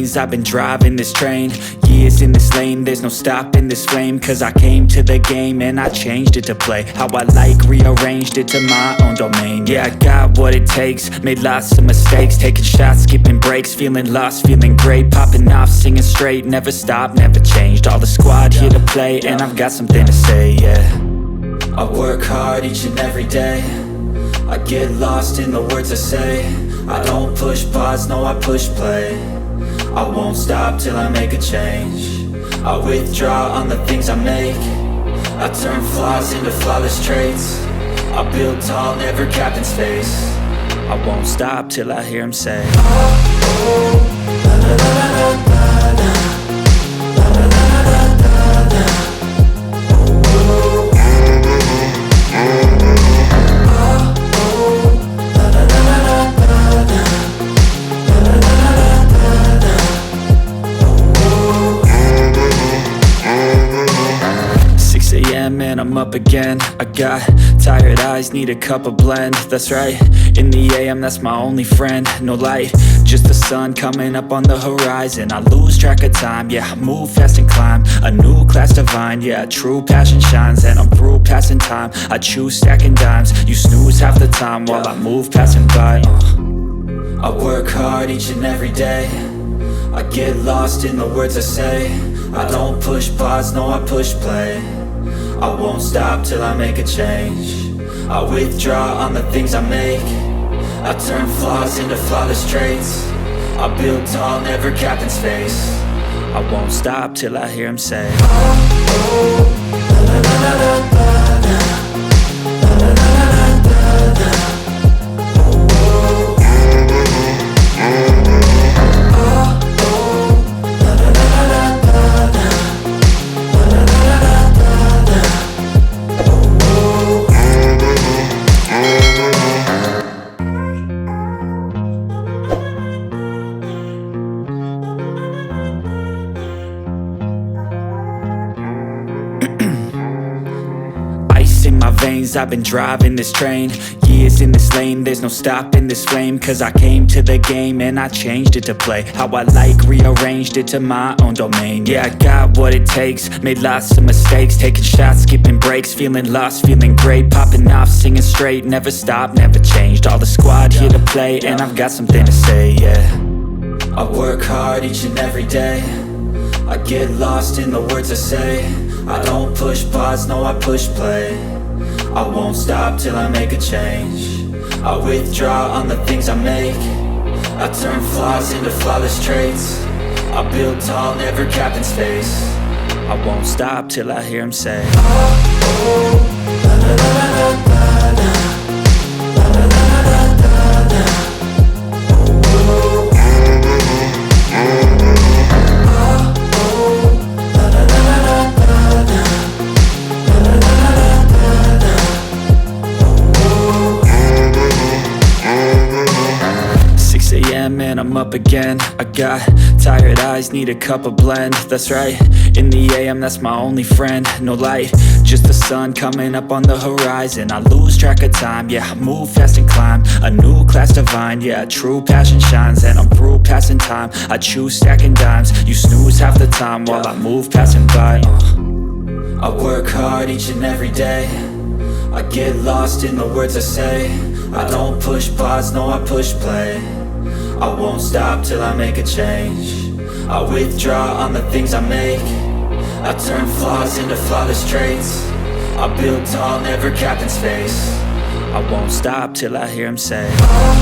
veins, I've been driving this train. Years in this lane, there's no stopping this flame. Cause I came to the game and I changed it to play how I like, rearranged it to my own domain. Yeah, I got what it takes, made lots of mistakes, taking shots, skipping breaks, feeling lost, feeling great, popping off, singing straight, never stopped, never changed. All the squad here to play, and I've got something to say, yeah. I work hard each and every day, I get lost in the words I say. I don't push pause, no I push play. I won't stop till I make a change. I withdraw on the things I make. I turn flaws into flawless traits. I build tall, never capped in space. I won't stop till I hear him say, oh, oh, la la la la la la, la la la la la la, oh, oh, and I'm up again. I got tired eyes, need a cup of blend. That's right, in the AM, that's my only friend. No light, just the sun coming up on the horizon. I lose track of time, yeah, I move fast and climb a new class divine, yeah, true passion shines. And I'm through passing time, I choose stacking dimes. You snooze half the time while I move passing by. I work hard each and every day, I get lost in the words I say. I don't push pause, no I push play. I won't stop till I make a change. I withdraw on the things I make. I turn flaws into flawless traits. I build tall, never capped in space. I won't stop till I hear him say, oh, oh, la la la la la la, la la la la la la. In my veins, I've been driving this train. Years in this lane, there's no stopping this flame. Cause I came to the game and I changed it to play how I like, rearranged it to my own domain. Yeah, I got what it takes, made lots of mistakes, taking shots, skipping breaks, feeling lost, feeling great, popping off, singing straight, never stopped, never changed. All the squad here to play, and I've got something to say, yeah. I work hard each and every day, I get lost in the words I say. I don't push pause, no I push play. I won't stop till I make a change. I withdraw on the things I make. I turn flaws into flawless traits. I build tall, never capped in space. I won't stop till I hear him say, oh, oh, la la la la la la, la la la la la la, oh, oh, and I'm up again. I got tired eyes, need a cup of blend. That's right, in the AM, that's my only friend. No light, just the sun coming up on the horizon. I lose track of time, yeah, I move fast and climb a new class divine, yeah, true passion shines. And I'm through passing time, I choose stacking dimes. You snooze half the time while I move passing by. I work hard each and every day, I get lost in the words I say. I don't push pause, no I push play. I won't stop till I make a change. I withdraw on the things I make. I turn flaws into flawless traits. I build tall, never capped in space. I won't stop till I hear him say, oh,